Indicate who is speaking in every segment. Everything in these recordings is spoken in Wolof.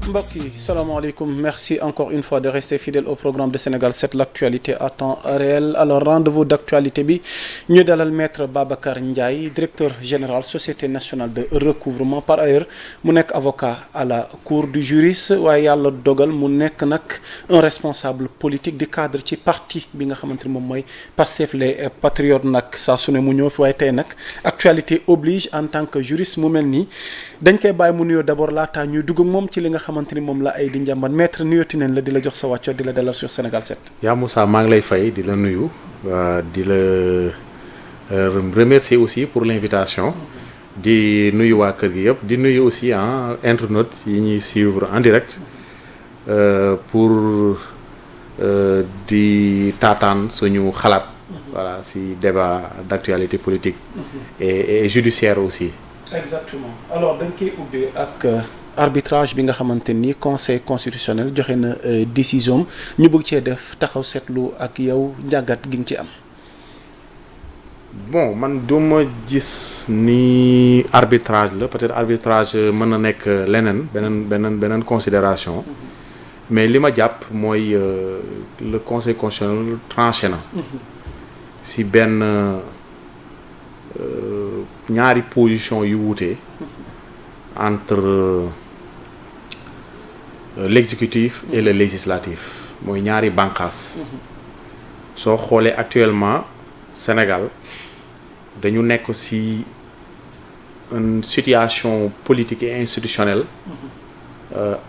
Speaker 1: mbokk yi salaamaaleykum merci encore une fois de rester fidèle au programme de Sénégal 7 l'actualité à temps réel alors rendez-vous d'actualité bi ñu dalal maître Babacar Ndiaye directeur général société nationale de recouvrement par ailleurs mu nekk avocat à la cour du juriste waaye yàlla dogal mu nekk nag un responsable politique di cadre ci parti bi nga xamante ni moom mooy Pastef les patriotes nag saa su ne mu ñëw fi waaye tey nag actualité oblige en tant que juriste mu mel nii dañ koy bàyyi mu nuyoo d'abord laataa ñuy dugg ak moom ci li nga xamante ni moom la ay di njàmbat maître nuyooti nañ la di la jox sa wàcco di la dalal sur Sénégal 7.
Speaker 2: yaa Moussa maa ngi lay fay di la nuyu di la remercier aussi pour l'invitation di nuyu waa kër gi yëpp di nuyu aussi internautes yi ñuy suivre en direct pour di taataan suñu xalaat voilà si débat d'actualité politique et judiciaire aussi.
Speaker 1: exactement alors dañ koy ubbi ak arbitrage bi nga xamante ni conseil constitutionnel joxe na décision ñu bëgg cee def taxaw seetlu ak yow njàngat gi nga ci am.
Speaker 2: bon man duma gis ni arbitrage la peut-être arbitrage mën na nekk leneen beneen considération mais li ma jàpp mooy le conseil constitutionnel tranché na si benn ñaari position yu wuute entre l'exécutif et le législatif mooy ñaari bànqaas soo xoolee actuellement Sénégal dañu nekk ci une situation politique et institutionnelle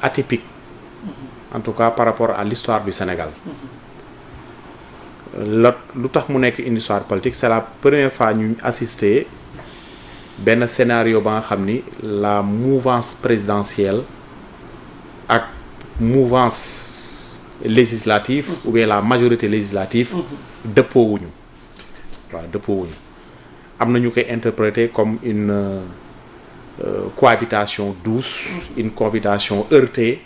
Speaker 2: atypique en tout cas par rapport à l'histoire du Sénégal lu tax mu nekk une histoire politique c'est la première fois ñu assister benn scénario ba nga xam ni la mouvance présidentielle ak mouvance législative ou bien la majorité législative dëppoowuñu waaw dëppoowuñu am na ñu koy interpréter comme une cohabitation douce une cohabitation heurtée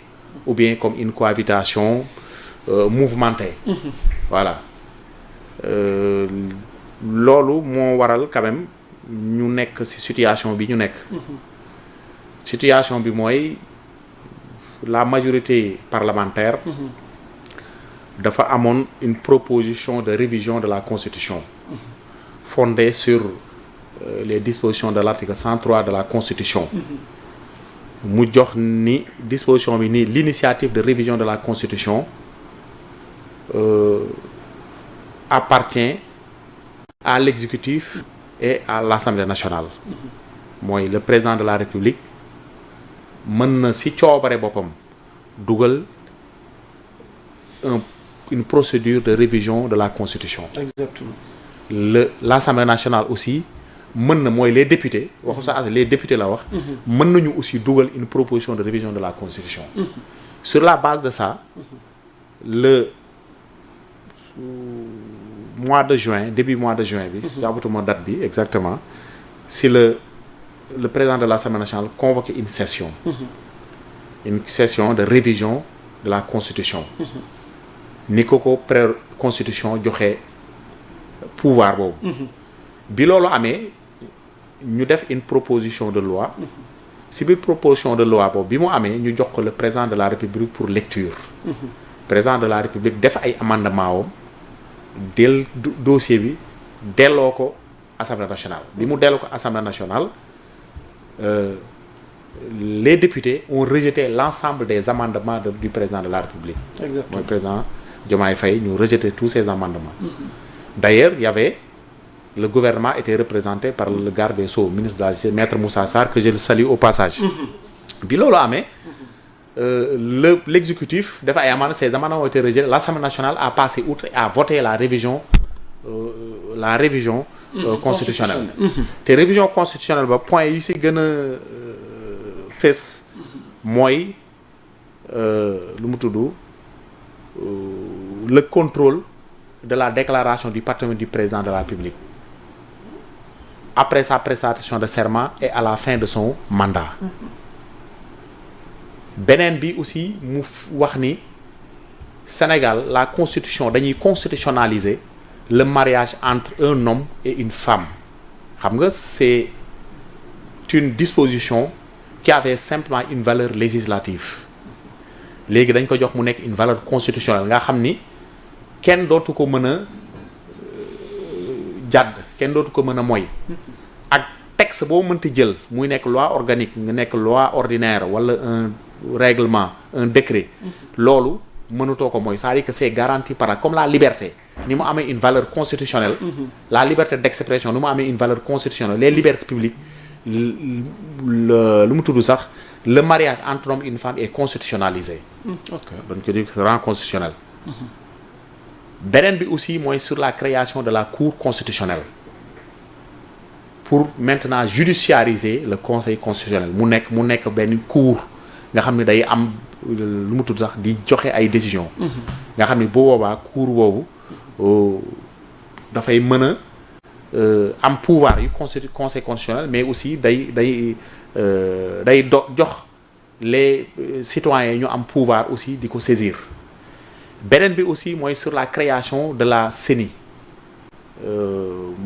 Speaker 2: ou bien comme une cohabitation mouvementée voilà loolu moo waral quand même ñu nekk ci situation bi ñu nekk situation bi mooy la majorité parlementaire dafa amoon une proposition de révision de la constitution fondée sur les dispositions de l'article 103 de la constitution mu jox ni disposition bi ni l'initiative de révision de la constitution appartient à l'exécutif et à l'Assemblée nationale mooy le président de la République mën na ci coobare boppam dugal une procédure de révision de la Constitution.
Speaker 1: Exactement.
Speaker 2: L'Assemblée nationale aussi mën na mooy les députés waxu sax les députés la wax mën nañu aussi dugal une proposition de révision de la Constitution. Sur la base de ça le mois de juin début mois de juin bi jàppatuma date bi exactement si le président de l'Assemblée nationale convoqué une session de révision de la Constitution ni ko constitution joxe pouvoir boobu bi loolu amee ñu def une proposition de loi si biir proposition de loi boobu bi mu amee ñu jox ko le président de la République pour lecture président de la République def ay amendement wam del dossier bi delloo ko Assemblée nationale bi mu delloo ko Assemblée nationale les députés ont rejeté l'ensemble des amendements du président de la République. Exactement. Mooy président Diomaye Faye ñu rejeté tous ces amendements. D'ailleurs il y avait le gouvernement était représenté par le garde des Sceaux ministre de la Justice maître Moussa Sarr que je le salue au passage. bi loolu amee l'exécutif dafa ay amendements ces amendements ont été rejetés l'Assemblée nationale a passé outre et a voté la révision constitutionnelle. te révision constitutionnelle ba point yi ci gën a fes mooy lu mu tudd le contrôle de la déclaration du patrimoine du président de la République après sa prestation de serment et à la fin de son mandat. beneen bi aussi mu wax ni Sénégal la constitution dañuy constitutionnaliser le mariage entre un homme et une femme xam nga c'est une disposition qui avait simplement une valeur législative léegi dañ ko jox mu nekk une valeur constitutionnelle nga xam ni kenn dootu ko mën a jàdd kenn dootu ko mën a moy ak texte boo mënti jël muy nekk loi organique nga nekk loi ordinaire wala un règlement un décret loolu mënutoo ko mooy c'est-à-dire que c'est garanti par comme la liberté ni mu amee une valeur constitutionnelle la liberté d'expression ni mu amee une valeur constitutionnelle les libertés publiques lu mu tudd sax le mariage entre un homme et une femme est constitutionnalisé dañ ko di rang constitutionnel beneen bi aussi mooy sur la création de la cour constitutionnelle pour maintenant judiciariser le conseil constitutionnel mu nekk benn cour nga xam ne day am lu mu tudd sax di joxe ay décisions. nga xam ne bu boobaa cour boobu dafay mën a am pouvoir yu conseil constitutionnel mais aussi day jox les citoyens ñu am pouvoir aussi di ko saisir beneen bi aussi mooy sur la création de la CENI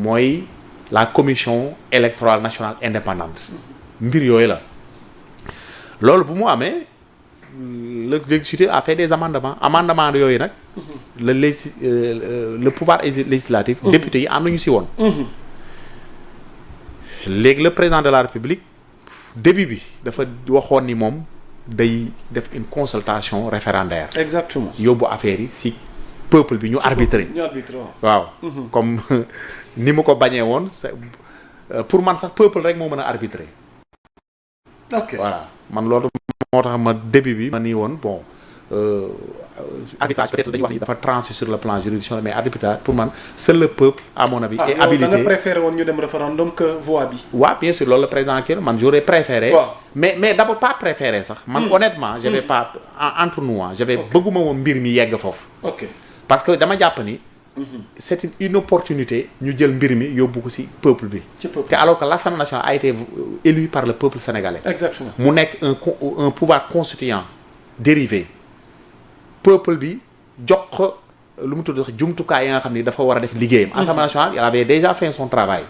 Speaker 2: mooy la commission électorale nationale indépendante mbir yooyu la loolu bu mu amee l'exécutif a fait des amendements yooyu nag le pouvoir législatif député yi am nañu si woon léegi le président de la République début bi dafa waxoon ni moom day def une consultation référendaire
Speaker 1: exactement
Speaker 2: yóbbu affaire yi si peuple bi ñu arbitrer waaw comme ni mu ko bañee woon pour man sax peuple rek moo mën a arbitrer voilà man loolu moo tax ma début bi ma nii woon bon arbitrage peut-être dañuy wax ni dafa tranché sur le plan juridictionnel mais arbitrage pour man seul le peuple à mon avis est habilité.
Speaker 1: da nga préféré woon ñu dem référendum que voix bi.
Speaker 2: waaw bien sûr loolu le président kii man j'aurais préféré. mais d'abord pas préféré sax. man honnêtement j'avais pas entre nous j'avais bëgguma woon mbir mi yegg foofu. parce que dama jàpp ni. c'est une opportunité ñu jël mbir mi yóbbu ko ci peuple bi. te alors que l'Assemblée nationale a été élue par le peuple sénégalais.
Speaker 1: exactement
Speaker 2: mu nekk un pouvoir constituant dérivé. peuple bi jox ko lu mu tudd jumtukaay yi nga xam ni dafa war a def liggéeyam. Assemblée nationale il avait déjà fait son travail.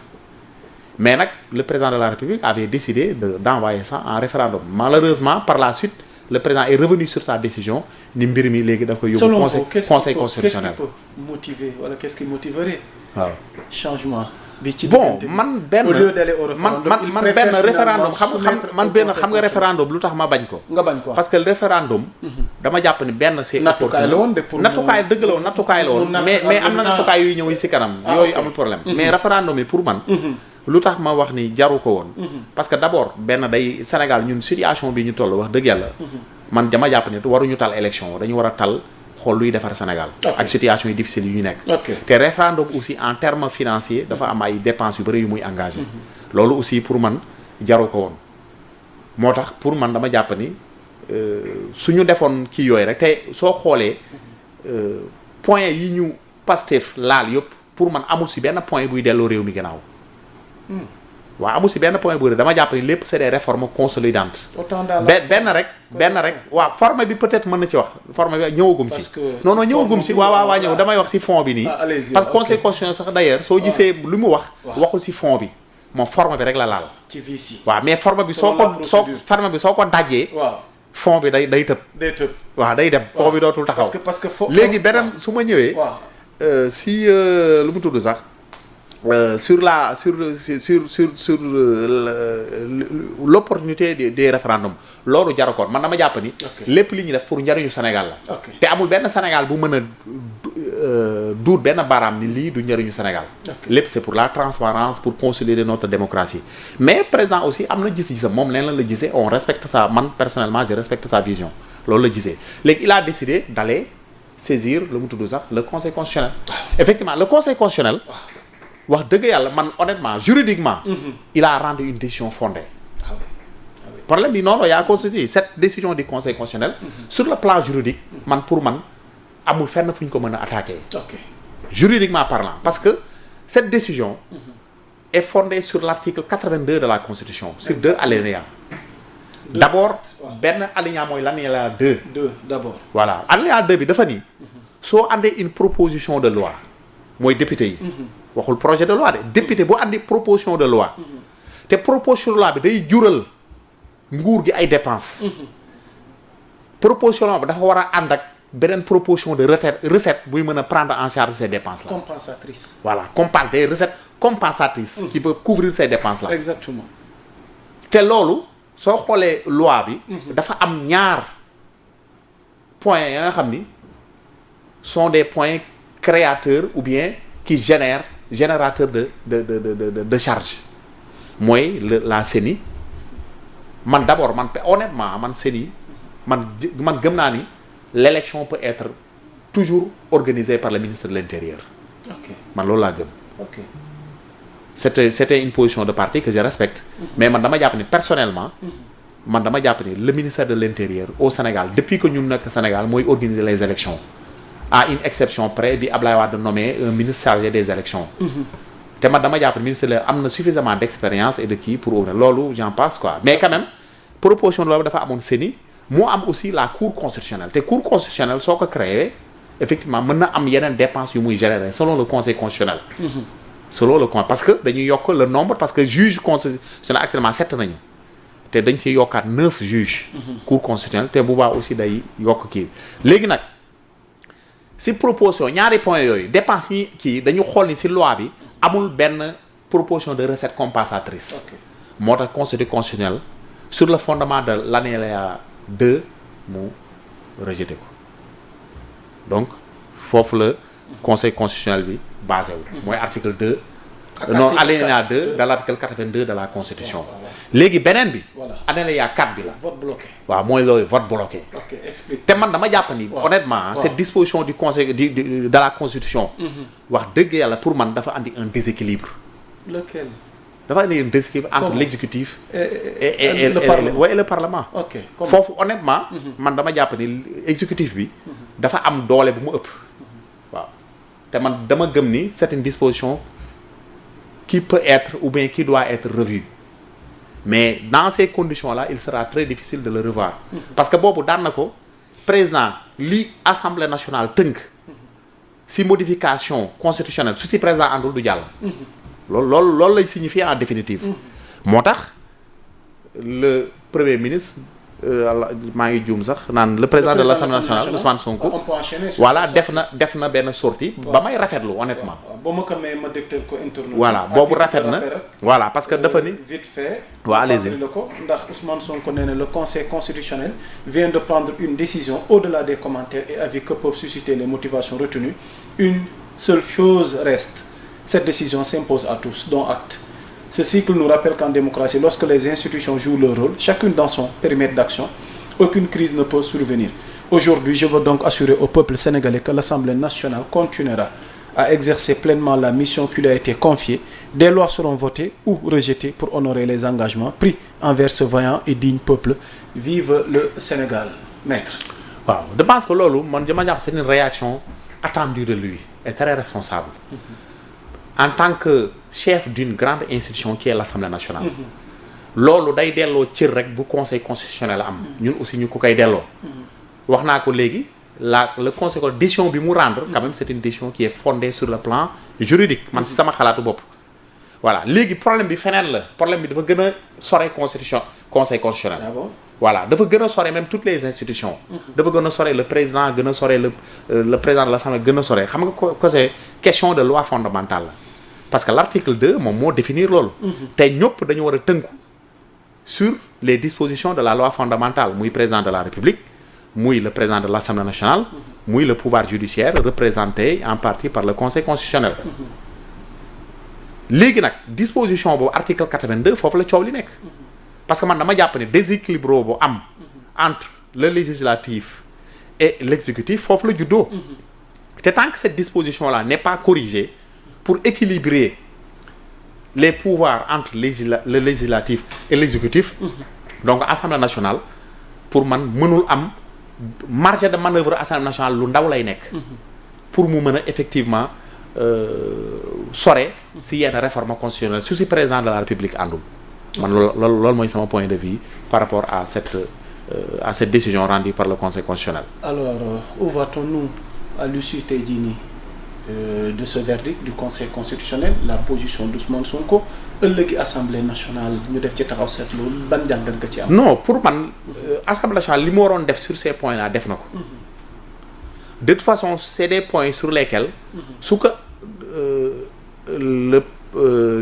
Speaker 2: mais nag le président de la République avait décidé d'envoyer ça en référendum malheureusement par la suite le président est revenu sur sa décision ni mbir mi léegi daf ko yóbbu conseil constitutionnel.
Speaker 1: Qu'est-ce qui peut motiver wala qu'est-ce qui motiverait
Speaker 2: waaw
Speaker 1: changement bi ci
Speaker 2: bon man benn
Speaker 1: au lieu d'aller au référendum
Speaker 2: man benn référendum xam nga référendum lu tax ma bañ ko.
Speaker 1: nga bañ ko
Speaker 2: parce que le référendum. dama jàpp ni benn c'est
Speaker 1: nattukaay la woon
Speaker 2: nattukaay dëgg la woon nattukaay la woon mais am na nattukaay yuy ñëw si kanam. yooyu amul problème mais référendum yi pour man. lu tax ma wax ni jaru ko woon. parce que d'abord benn day Sénégal ñun situation bi ñu toll wax dëgg yàlla. man dama jàpp ni waruñu tal élection dañu war a tal. xool luy defar Sénégal ak situation yi difficile yu ñu nekk te référendum aussi en termes financiers dafa am ay dépenses yu bëri yu muy engagé loolu aussi pour man jaru ko woon moo tax pour man dama jàpp ni suñu defoon kii yooyu rek te soo xoolee point yi ñu Pastef laal yëpp pour man amul si benn point buy delloo réew mi gannaaw waaw amul si benn point bu dama jàpp ni lépp c'est des réformes consolidantes benn rek waaw forme bi peut-être mën na ci wax forme bi ñëwagum ci non ñëwagum ci waaw ñëw damay wax ci fond bi nii parce que conseil constitutionnel sax d'ailleurs soo gisee lu mu wax waxul ci fond bi moom forme bi rek la laal
Speaker 1: ci vice
Speaker 2: waaw mais forme bi soo ko dajjee fond bi day tëb waaw day dem fond bi dootul taxaw
Speaker 1: parce que
Speaker 2: léegi beneen su ma ñëwee si lu mu tudd sax sur l'opportunité des référendums loolu jarakoon man dama jàpp ni lépp li ñuy def pour njariñu Sénégal la te amul benn Sénégal bu mën a duut benn baaraam ni lii du njariñu Sénégal lépp c'est pour la transparence pour consolider notre démocratie mais président aussi am na gis-gisam moom leen la gisee on respecte ça man personnellement je respecte sa vision loolu la gisee léegi il a décidé d'aller saisir lu mu tudd sax le conseil constitutionnel effectivement le conseil constitutionnel wax dëgg yàlla man honnêtement juridiquement il a rendu une décision fondée problème bi noonu yaa constitué cette décision du conseil constitutionnel sur le plan juridique man pour man amul fenn fu ñu ko mën a attaquer juridiquement parlant parce que cette décision est fondée sur l'article 82 de la constitution sur deux alinéas d'abord benn alinéa mooy l'alinéa 2
Speaker 1: d'abord
Speaker 2: voilà alinéa 2 bi dafa nii soo àndee une proposition de loi mooy député yi waxul projet de loi de député boo andi proposition de loi te proposition de loi bi day jural nguur gi ay dépenses proposition bi dafa war a ànd ak beneen proposition de recette buy mën a prendre en charge ces dépenses là.
Speaker 1: Compensatrice.
Speaker 2: Voilà des recettes compensatrices. qui peuvent couvrir ces dépenses là.
Speaker 1: Exactement.
Speaker 2: te loolu soo xoolee loi bi. dafa am ñaar points ya nga xam ni sont des points créateurs ou bien qui générateurs de charge mooy la CENI man d'abord honnêtement man CENI man gëm naa ni l'élection peut être toujours organisée par le ministre de l'Intérieur.
Speaker 1: Ok
Speaker 2: man loolu laa gëm.
Speaker 1: ok
Speaker 2: c'était une position de parti que je respecte. mais man dama jàpp ni personnellement. man dama jàpp ni le ministère de l'Intérieur au Sénégal depuis que ñu nekk Sénégal mooy organiser les élections à une exception près bi Ablaye Wade nommé un ministre chargé des élections. te man dama jàpp ni ministre la am na suffisamment d'expérience et de kii pour loolu j'en passe quoi mais quand même proposition de loi dafa amoon CENI moo am aussi la cour constitutionnelle te cour constitutionnelle soo ko créé effectivement mën na am yeneen dépenses yu muy générer selon le conseil constitutionnel. parce que dañuy yokk le nombre parce que juge constitutionnel actuellement 7 nañu te dañ ciy yokkaat 9 juges. cour constitutionnelle te bu baax aussi day yokk kii léegi nag si proposition ñaari points yooyu dépense yi kii dañu xool ni si loi bi amul benn proposition de recette compensatrice. moo tax conseil constitutionnel sur le fondement de l'alinéa 2 mu rejeté ko donc foofu la conseil constitutionnel bi basé wu. mooy article 2. non alinéa 2 de l'article 82 de la constitution. léegi beneen bi.
Speaker 1: voilà
Speaker 2: alinéa 4 bi la.
Speaker 1: vote bloqué.
Speaker 2: waaw mooy loolu vote bloqué.
Speaker 1: ok explique.
Speaker 2: te man dama jàpp ni. honnêtement cette disposition du conseil de la constitution. wax dëgg yàlla pour man dafa andi un déséquilibre.
Speaker 1: lequel.
Speaker 2: dafa andi un déséquilibre entre l'exécutif et le parlement.
Speaker 1: ok
Speaker 2: foofu honnêtement. man dama jàpp ni exécutif bi. dafa am doole bu mu ëpp. waaw te man dama gëm ni c'est une disposition qui peut être ou bien qui doit être revue mais dans ces conditions-là il sera très difficile de le revoir. parce que boobu daan na ko président li assemblée nationale tënk si modification constitutionnelle su si président àndul du jàll. loolu lay signifier en définitive. moo tax le premier ministre maa ngi juum sax naan le président de l'Assemblée nationale Ousmane Sonko. voilà def na benn sortie ba may rafetlu honnêtement.
Speaker 1: ba ma ko may ma dégtal ko internet.
Speaker 2: voilà boobu rafet na voilà parce que dafa ni.
Speaker 1: vite fait.
Speaker 2: waaw allez-y
Speaker 1: la ko ndax Ousmane Sonko nee na le conseil constitutionnel vient de prendre une décision au-delà des commentaires et avis que peuvent susciter les motivations retenues. Une seule chose reste. Cette décision s'impose à tous, dont acte. Ce cycle nous rappelle qu'en démocratie, lorsque les institutions jouent leur rôle, chacune dans son périmètre d'action, aucune crise ne peut survenir. Aujourd'hui, je veux donc assurer au peuple sénégalais que l'Assemblée nationale continuera à exercer pleinement la mission qui lui a été confiée. Des lois seront votées ou rejetées pour honorer les engagements pris envers ce vaillant et digne peuple. Vive le Sénégal, maître.
Speaker 2: waaw je pense que loolu man dama jàpp c'est une réaction attendue de lui et très responsable. En tant que chef d'une grande institution qui est l'Assemblée nationale. loolu day delloo cër rek bu conseil constitutionnel am. ñun aussi ñu ko koy delloo. wax naa ko léegi le conseil décision bi mu rendre. quand même c'est une décision qui est fondée sur le plan juridique man si sama xalaatu bopp. voilà léegi problème bi feneen la problème bi dafa gën a sore conseil constitutionnel.
Speaker 1: Ah bon?
Speaker 2: voilà dafa gën a sore même toutes les institutions. dafa gën a sore le président gën a sore le président de l'Assemblée gën a sore xam nga ko c'est question de loi fondamentale la. parce que l'article 2 moom moo définir loolu. te ñëpp dañu war a tënku sur les dispositions de la loi fondamentale muy président de la République muy le président de l'Assemblée nationale. muy le pouvoir judiciaire représenté en partie par le Conseil constitutionnel. léegi nag disposition boobu article 82 foofu la coow li nekk. parce que man dama jàpp ne déséquilibre boobu am. entre le législatif et l'exécutif foofu la juddoo. te tant que cette disposition là n'est pas corrigée. pour équilibrer les pouvoirs entre le législatif et l'exécutif. donc Assemblée nationale pour man mënul am marge de manœuvre Assemblée nationale lu ndaw lay nekk. pour mu mën a effectivement sore si yenn réforme constitutionnelle su si président de la République àndul. man loolu mooy sama point de vue par rapport à cette décision rendue par le Conseil constitutionnel.
Speaker 1: alors où va-t-on à l'issue tey jii nii de ce verdict du Conseil constitutionnel, la position d'Ousmane Sonko ëllëgi assemblée nationale ñu def ci taxaw seetlu ban jàngat nga ci am.
Speaker 2: non pour man assemblée nationale li mu waroon def sur ces points là def na ko. De toute façon c'est des points sur lesquels. su ko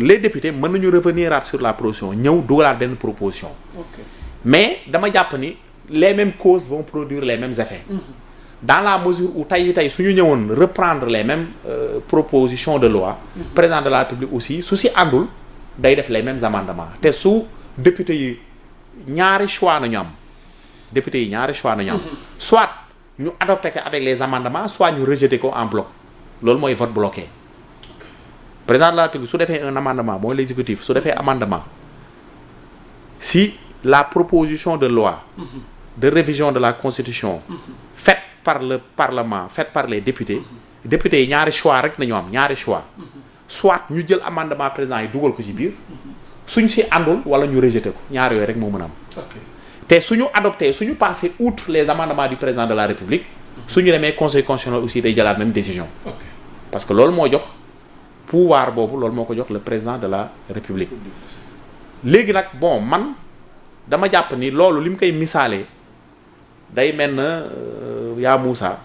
Speaker 2: les députés mën nañu revenir sur la proposition ñëw dugalaat benn proposition. mais dama jàpp ni les mêmes causes vont produire les mêmes effets. dans la mesure où tey su ñu ñëwoon reprendre les mêmes propositions de loi. président de la République aussi su si àndul day def les mêmes amendements te su député yi ñaari choix nañu am député yi ñaari choix nañu am. soit ñu adopté ko avec les amendements soit ñu rejeté ko en bloc loolu mooy vote bloqué. président de la République su defee un amendement mooy l'exécutif su defee amendement si la proposition de loi de révision de la constitution faite par le parlement faite par les députés députés yi ñaari choix rek nañu am ñaari choix soit ñu jël amendement président yi dugal ko ci biir suñ si àndul wala ñu rejeté ko ñaar yooyu rek moo mën a am te suñu adopté suñu passé outre les amendements du président de la République suñu demee conseil constitutionnel aussi day jëlaat même décision parce que loolu moo jox pouvoir boobu loolu moo ko jox le président de la République léegi nag bon man dama jàpp ni loolu li mu koy misaalee day mel na yaa Moussa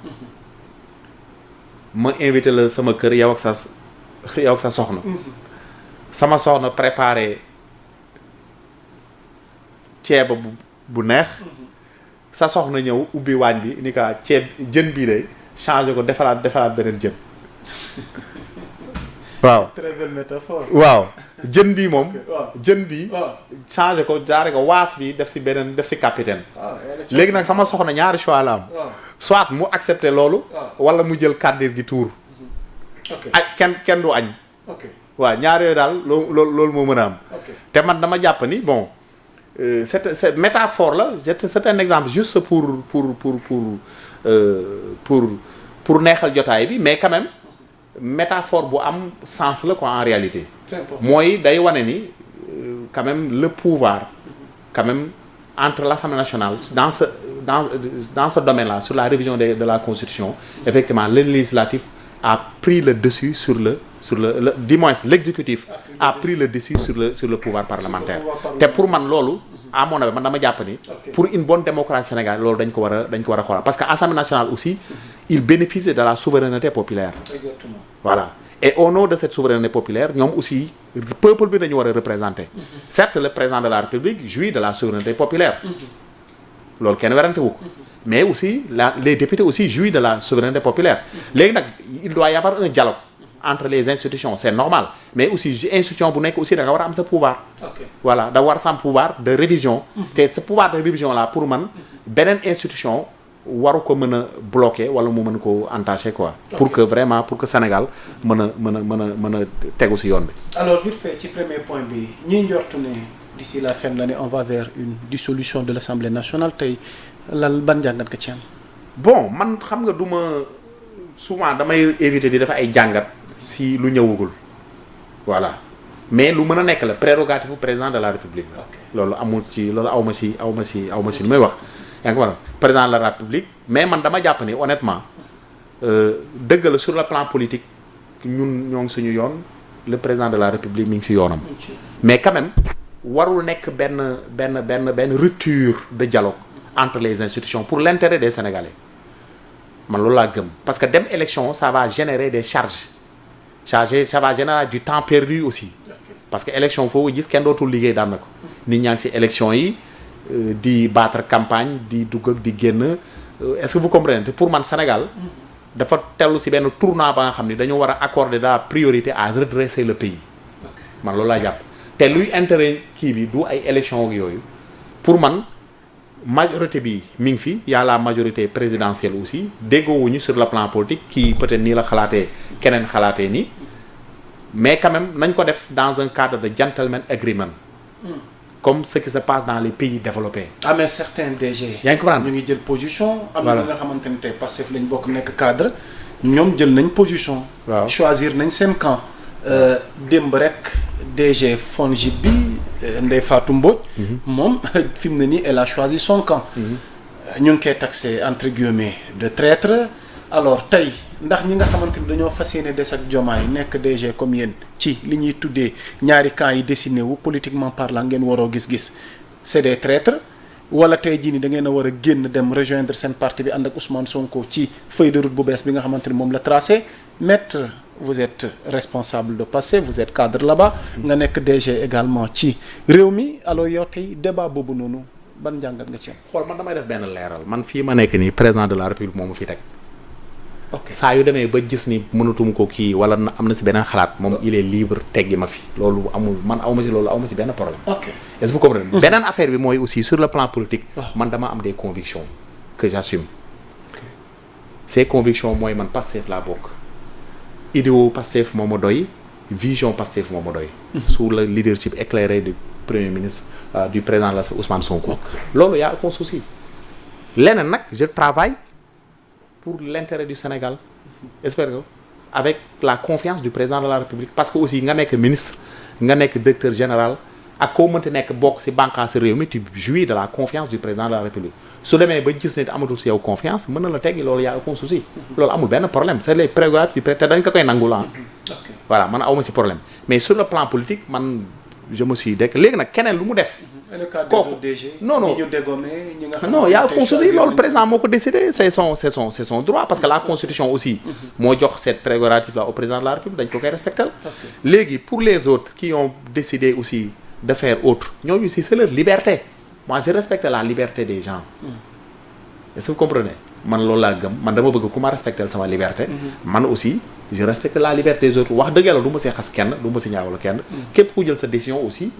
Speaker 2: ma invité la sama kër yow ak sa soxna sama soxna préparé ceeba bu neex sa soxna ñëw ubbi waañ bi ni ka ceeb jën bii de changé ko defaraat beneen jën waaw
Speaker 1: très belle métaphore.
Speaker 2: waaw jën bii moom. jën bii. changé ko jaare ko waas bi def si capitaine. léegi nag sama soxna ñaari choix la am. soit mu accepter loolu. wala mu jël kàddir gi tuur. ak kenn du añ. waaw ñaar yooyu daal loolu moo mën a am. te man dama jàpp ni bon c'est métaphore la c'est un exemple juste pour neexal jotaay bi mais quand même. métaphore bu am sens la quoi en réalité. mooy day wane ni quand même le pouvoir quand même entre l'Assemblée nationale dans ce domaine-là sur la révision de la Constitution effectivement le législatif a pris le dessus sur le du moins l'exécutif a pris le dessus sur le pouvoir parlementaire te pour man loolu à mon avis man dama jàpp ni pour une bonne démocratie sénégalaise loolu dañ ko war a xoolal parce que Assemblée nationale aussi il bénéficie de la souveraineté populaire. Exactement. Voilà et au nom de cette souveraineté populaire ñoom aussi peuple bi dañu war a représenter. Certes le président de la République jouit de la souveraineté populaire. loolu kenn werante wu ko mais aussi les députés aussi jouissent de la souveraineté populaire. léegi nag il doit y avoir un dialogue entre les institutions c'est normal mais aussi institution bu nekk aussi da nga war a am sa pouvoir. voilà da war sam pouvoir de révision. te ce pouvoir de révision là pour man beneen institution. waru ko mën a bloquer wala mu mën ko entacher quoi. pour que vraiment pour que Sénégal mën a tegu ci yoon bi.
Speaker 1: alors vite fait ci premier point bi ñi njortu ne d'ici la fin de l'année on va vers une dissolution de l'Assemblée nationale tey ban jàngat nga ci am.
Speaker 2: bon man xam nga souvent damay éviter di def ay jàngat si lu ñëwagul voilà mais lu mën a nekk la prérogative du président de la République la. loolu amul ci loolu awma si lu may wax. yaa ngi ko président de la République mais man dama jàpp ni honnêtement dëgg la sur le plan politique ñoo ngi suñu yoon le président de la République mi ngi ci yoonam. mais quand même warul nekk benn rupture de dialogue entre les institutions pour l'intérêt des Sénégalais man loolu laa gëm parce que dem élection ça va générer des charges ça va générer du temps perdu aussi parce que élection foofu gis kenn dootul liggéey daan na ko nit ñaa ngi ci élection yi. di battre campagne di dugg ak di génn est-ce que vous comprenez te pour man Sénégal dafa tellu ci benn tournant ba nga xam ni dañoo war a accorder la priorité à redresser le pays man loolu laa jàpp te luy intérêt kii bi du ay élection ak yooyu pour man majorité bi mi ngi fi y a la majorité présidentielle aussi déggoowuñu sur le plan politique kii peut-être nii la xalaatee keneen xalaatee nii mais quand même nañ ko def dans un cadre de gentleman agreement. Comme ce qui se passe dans les pays développés. Ah mais certains DG. yaa ngi comprendre
Speaker 1: ñu ngi jël position. am na nga xamante ne tey Pastef lañ bokk nekk cadre ñoom jël nañ position.
Speaker 2: waaw
Speaker 1: choisir nañ seen camp. démb rek DG FONGIP bi Ndeye Fatou Mbodj. moom fi mu ne nii elle a choisi son camp. ñu ngi koy taxé entre guillemets de traître alors tey ndax ñi nga xamante ni dañoo fas yéene des ak Diomaye nekk DG comme yéen ci li ñuy tuddee ñaari camps yi dessiné wu politiquement parlant ngeen waroo gis-gis c'est des traîtres wala tey jii nii da ngeen a war a génn dem rejoindre seen parti bi ànd ak Ousmane Sonko ci feuille de route bu bees bi nga xamante ni moom la tracé. Maître, vous êtes responsable de Pastef, vous êtes cadre là-bas nga nekk DG également ci réew mi alors yow tey débat boobu noonu ban njàngat nga ci am.
Speaker 2: xool man damay def benn leeral man fii ma nekk nii président de la république moom mu fi teg.
Speaker 1: ok
Speaker 2: saa yu demee ba gis ni mënatum ko kii wala am na si beneen xalaat moom il est libre teggi ma fi loolu amul man awma si loolu awma si benn problème.
Speaker 1: ok
Speaker 2: est-ce que vous comprenez. beneen affaire bi mooy aussi sur le plan politique. man dama am des convictions que j'assume. ces convictions mooy man Pastef laa bokk. idéo Pastef moo ma doy vision Pastef moo ma doy. sous le leadership éclairé du premier ministre du président la Ousmane Sonko. loolu y a aucun souci. leneen nag je travaille pour l'intérêt du Sénégal. j'espère que avec la confiance du président de la République parce que aussi nga nekk ministre nga nekk directeur général ak koo mënti nekk bokk ci bànqaas réew mi tu jouis de la confiance du président de la République su demee ba gis ne amatul ci yow confiance mën na la teggi loolu y a aucun souci. loolu amul benn problème c'est les prérogatives du président te dañ ko koy nangul ah. voilà man awma ci problème mais sur le plan politique man je me suis dekk léegi nag keneen lu mu def.
Speaker 1: kooku non non ñi ñu dégommé ñi nga xam non
Speaker 2: y a aucun souci loolu président moo ko décidé c'est son droit parce que la constitution aussi moo jox cette prérogative là au président de la République dañ ko koy respecter léegi pour les autres qui ont décidé aussi de faire autre ñooñu si c'est leur liberté moi je respecte la liberté des gens est-ce que vous comprenez man loolu laa gëm man dama bëgg ku ma respecter sama liberté man aussi je respecte la liberté des autres wax dëgg yàlla du ma see xas kenn du ma si ñaawal kenn képp ku jël sa décision aussi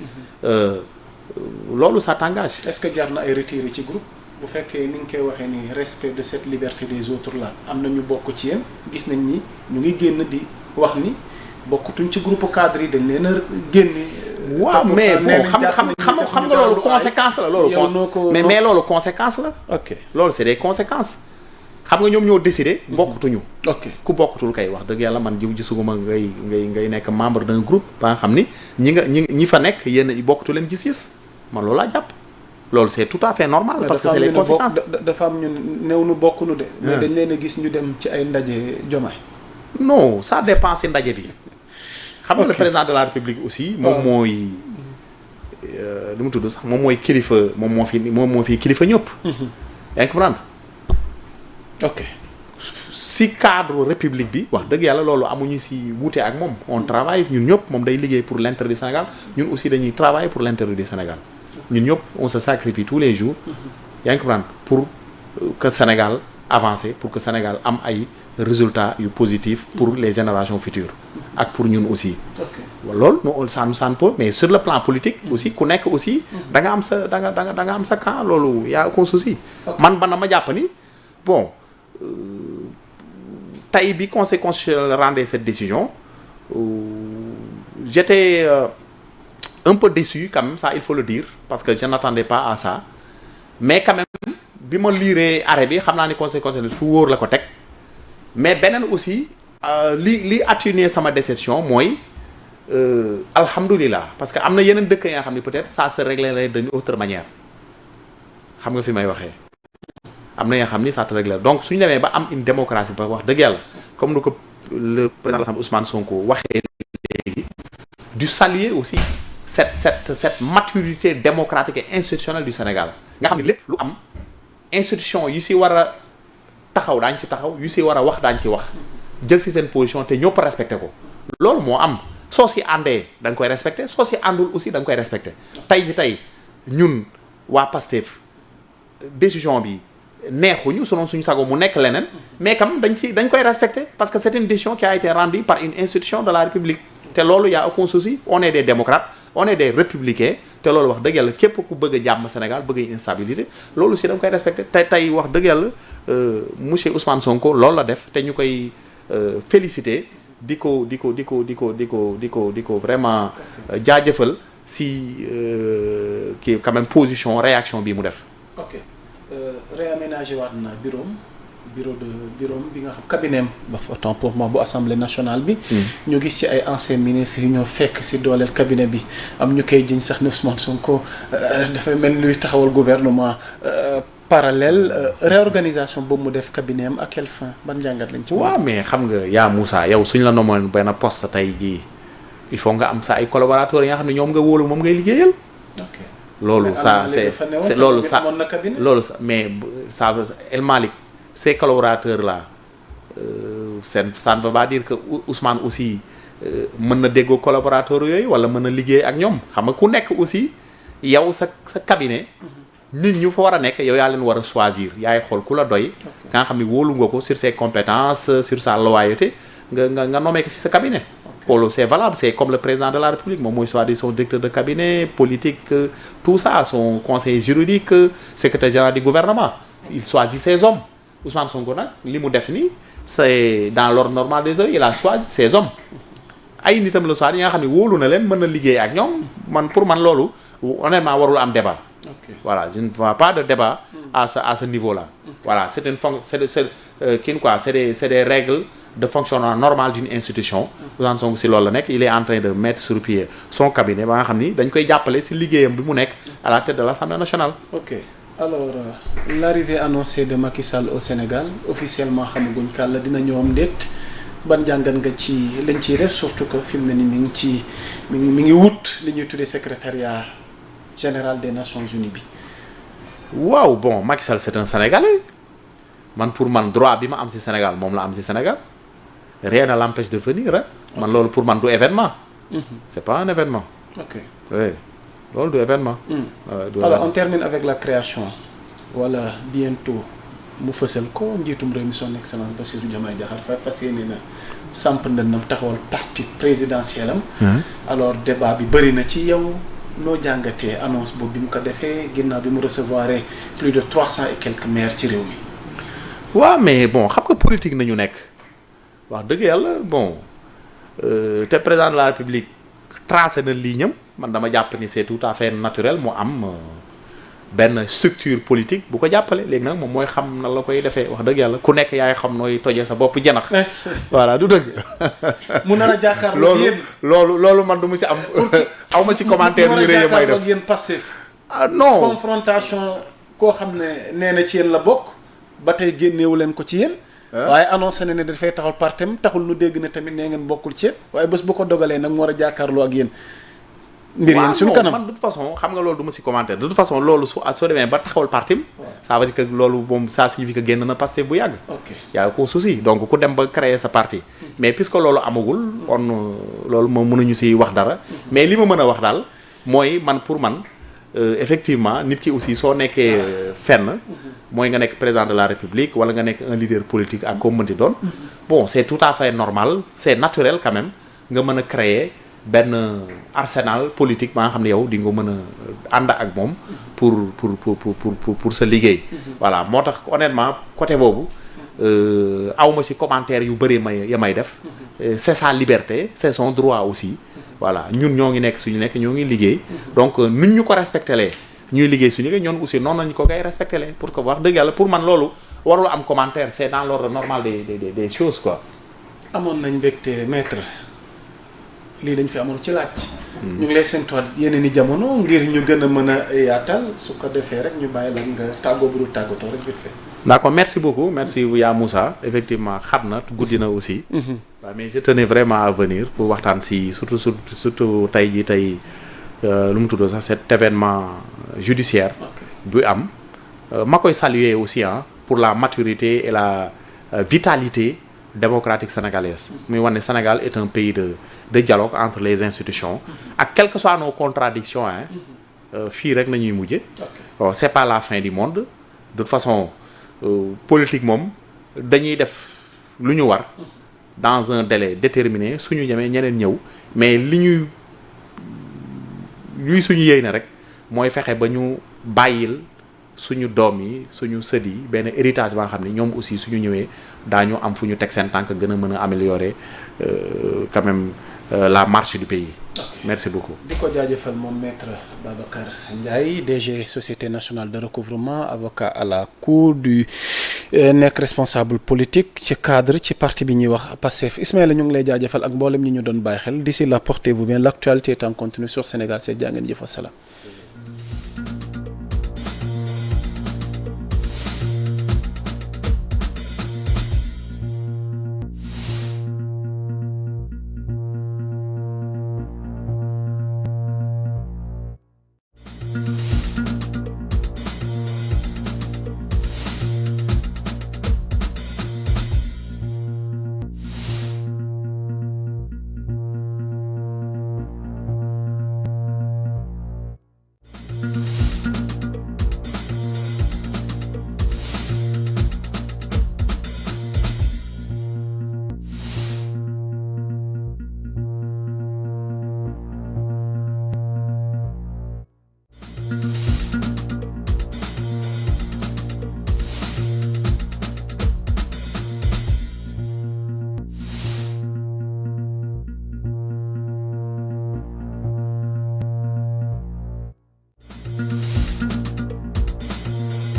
Speaker 2: loolu ça t'engage.
Speaker 1: est-ce que jar na ay retiré ci groupe bu fekkee ni nga koy waxee ni respect de cette liberté des autres là am na ñu bokk ci yéen gis nañ ni ñu ngi génn di wax ni bokkutuñ ci groupe cadre yi dañ leen a génne.
Speaker 2: waaw mais bon xam nga loolu conséquence la loolu. mais loolu conséquence la.
Speaker 1: ok
Speaker 2: loolu c'est des conséquences. xam nga ñoom ñoo décidé. bokkutuñu.
Speaker 1: ok ku
Speaker 2: bokkutul kay wax dëgg yàlla man jiw gisuguma ngay nekk membre d'un groupe ba nga xam ni ñi fa nekk yéen bokkutu leen gis-gis man loolu laa jàpp. loolu c'est tout à fait normal. parce que c'est les conséquences
Speaker 1: dafa am ñu néew nu bokkunu de. mais dañ leen a gis ñu dem ci ay ndaje Diomaye.
Speaker 2: non ça dépend ci ndaje bi. xam nga le président de la République aussi. moom mooy li mu tudd sax moom mooy kilifa moom moo fi kilifa ñëpp. yaa ngi comprendre.
Speaker 1: ok
Speaker 2: si cadre république bi wax dëgg yàlla loolu amuñu si wuute ak moom on travaille ñun ñëpp moom day liggéey pour l'intérêt du Sénégal ñun aussi dañuy travailler pour l'intérêt du Sénégal ñun ñëpp on se sacrifie tous les jours yaa ngi comprendre pour que Sénégal avance pour que Sénégal am ay résultats yu positifs pour les générations futures ak pour ñun aussi loolu no ça nous pose mais sur le plan politique aussi ku nekk aussi da nga am sa da nga am sa camp loolu y a aucun souci man ma jàpp ni bon tey bi conseil constitutionnel rendait cette décision j'étais un peu déçu quand même ça il faut le dire parce que je n'attendais pas à ça mais quand même bi ma liiree arrêt bi xam naa ni conseil constitutionnel fu wóor la ko teg mais beneen aussi li atténuer sama déception mooy alhamdulilah parce que am na yeneen dëkk yi nga xam ne peut-être ça se réglerait d'une autre manière xam nga fi may waxee am na yoo xam ni ça te règle donc suñu demee ba am une démocratie ba wax dëgg yàlla comme nu ko le président Ousmane Sonko waxee léegi du saluer aussi cette maturité démocratique et institutionnelle du Sénégal nga xam ne lépp lu am institution yu si war a taxaw daañ ci taxaw yu si war a wax daañ ci wax jël si seen position te ñëpp respecté ko loolu moo am soo si àndee da nga koy respecté soo si àndul aussi da nga koy respecté tey ñun waa Pastef décision bi neexuñu selon suñu sago mu nekk leneen mais quand même dañ koy respecter parce que c'est une décision qui a été rendue par une institution de la République te loolu y a aucun souci on est des démocrates on est des républicains te loolu wax dëgg yàlla képp ku bëgg a jàmm Sénégal bëgg a instabilité loolu si da nga koy respecter tey wax dëgg yàlla monsieur Ousmane Sonko loolu la def te ñu koy féliciter di ko vraiment jaajëfal si kii quand même position réaction bi mu def.
Speaker 1: ok réaménagé waat na bureau bi nga xam cabinet ba autant pour moi bu assemblée nationale bi. ñu gis ci ay anciens ministres yu ñoo fekk si dooleel cabinet bi am ñu koy jiñ sax ne Ousmane Sonko dafay mel luy taxawal gouvernement parallèle réorganisation boobu mu def cabinet am à quelle fin ban njàngat lañ ci.
Speaker 2: waaw mais xam nga yaa Moussa yow suñ la nommoon benn poste tey jii il faut nga am sa ay collaborateurs yi nga xam ne ñoom nga wóolu moom ngay liggéeyal.
Speaker 1: ok
Speaker 2: loolu ça c'est loolu ça loolu ça mais ça El Malick ces collaborateurs là ça ne veut pas dire que Ousmane aussi mën na déggoo collaborateurs yooyu wala mën na liggéey ak ñoom xam nga ku nekk aussi yow sa cabinet. nit ñu fa war a nekk yow yaa leen war a choisir yaay xool ku la doy. nga xam ne wóolu nga ko sur ses compétences sur sa loyauté nga nommé ko ci sa cabinet. loolu c'est valable c'est comme le président de la République moom mooy choisir son directeur de cabinet politique tout ça son conseiller juridique secrétaire général du gouvernement il choisit ses hommes Ousmane Sonko nag li mu def nii c'est dans l'ordre normal des choses il a choisi ses hommes ay nitam la choisir yi nga xam ne wóolu na leen mën na liggéey ak ñoom pour man loolu honnêtement warul am débat.
Speaker 1: Okay.
Speaker 2: Voilà, je ne vois pas de débat à ce niveau-là. Voilà, c'est des règles de fonctionnement normal d'une institution. Ousmane Sonko si loolu la nekk il est en train de mettre sur pied son cabinet ba nga xam ni dañ koy jàppale si liggéeyam bi mu nekk à la tête de l'Assemblée nationale.
Speaker 1: Ok alors l'arrivée annoncée de Macky Sall au Sénégal officiellement xamaguñ kàlla dina ñëwam déet ban jàngat nga ci lañ ciy def surtout que fi mu ne ni mi ngi wut li ñuy tuddee secrétariat général des Nations Unies bi.
Speaker 2: waaw bon Macky Sall c'est un Sénégalais pour man droit bi ma am ci Sénégal moom la am ci Sénégal rien ne l'empêche de venir hein. Man loolu pour man du événement. C'est pas un événement.
Speaker 1: Ok
Speaker 2: oui loolu du événement.
Speaker 1: Alors on termine avec la création wala bientôt mu fësal ko njiitum réew mi son excellence Bassirou Diomaye Diakhar Faye fas yéene na samp ndëndam taxawal parti présidentiel am. Alors débat bi bëri na ci yow. noo jàngatee annonce boobu bi mu ko defee ginnaaw bi mu recevoir plus de 300 et quelques maires ci réew mi.
Speaker 2: waaw mais bon xam nga politique nañu nekk wax dëgg yàlla bon te président de la République tracé na ligne am man dama jàpp ni c'est tout à fait naturel mu am benn structure politique bu ko jàppale léegi nag moom mooy xam na la koy defee wax dëgg yàlla ku nekk yaay xam nooy tojee sa bopp janax voilà du dëgg.
Speaker 1: mu nar a jàkkaarloo yéen
Speaker 2: loolu man du mu si am. aw ma ci commentaire yu rëy may def
Speaker 1: yéen passif.
Speaker 2: ah non
Speaker 1: confrontation koo xam ne nee na ci yéen la bokk ba tey génneewu leen ko ci yéen. waaye annoncé na ne dafay taxal partem taxul nu dégg ne tamit nee ngeen bokkul ci yéen waaye bés bu ko dogalee nag mu war a jàkkaarloo ak yéen. mbir yéen suñu kanam
Speaker 2: man de toute façon xam nga loolu du ma ci commentaire de toute façon loolu soo demee ba taxawal partim ça veut dire que loolu moom ça signifie que génn na Pastef bu yàgg.
Speaker 1: ok
Speaker 2: yaa ko souci donc ku dem ba créer sa parti. mais puisque loolu amagul on loolu moom mënuñu ci wax dara. mais li ma mën a wax daal mooy pour man effectivement nit ki aussi soo nekkee fenn. mooy nga nekk président de la République wala nga nekk un leader politique ak koo mënti doon. bon c'est tout à fait normal c'est naturel quand même nga mën a créer. benn arsenal politique ba nga xam ne yow di nga mën a ànd ak moom pour sa liggéey. voilà moo tax honnêtement côté boobu awma ci commentaire yu bëri may def. c'est sa liberté c'est son droit aussi. voilà ñun ñoo ngi nekk suñu nekk ñoo ngi liggéey. donc nuñ ñu ko respecté lee ñuy liggéey suñu liggéey ñoon aussi noonu lañu ko koy respecté lee pour que wax dëgg yàlla pour man loolu warul am commentaire c'est dans l'ordre normal des choses quoi.
Speaker 1: amoon nañ mbégte maître. lii dañ fi amoon ci laaj. ñu ngi lay séntuwaat yeneen i jamono ngir ñu gën a mën a yaatal su ko defee rek ñu bàyyi la nga tàggoo bu dul tàggatoo rek vite fait.
Speaker 2: d'accord merci beaucoup merci yaa Moussa effectivement xat na guddi na aussi. waaw mais je tenais vraiment à venir pour waxtaan si surtout tey jii tey lu mu tudd sax cet événement judiciaire. bu am ma koy saluer aussi pour la maturité et la vitalité. démocratique sénégalaise muy wane Sénégal est un pays de dialogue entre les institutions ak quelles que soient nos contradictions fii rek nañuy mujje c'est pas la fin du monde de toute façon politique moom dañuy def lu ñu war dans un délai déterminé suñu ñemee ñeneen ñëw mais luy suñu yéy na rek mooy fexe ba ñu bàyyil suñu doom yi suñu sët yi benn héritage ba nga xam ne ñoom aussi suñu ñëwee daañu am fu ñu teg seen tànk gën a mën a améliorer quand même la marche du pays. Merci beaucoup.
Speaker 1: di ko jaajëfal moom maître Babacar Ndiaye DG Société nationale de recouvrement avocat à la cour du nekk responsable politique ci cadre ci parti bi ñuy wax Pastef Ismaïla ñu ngi lay jaajëfal ak mboolem ñi ñu doon bàyyi xel d'ici là portez-vous bien l'actualité est en continu sur Sénégal 7 jaa ngeen jëf asalaam.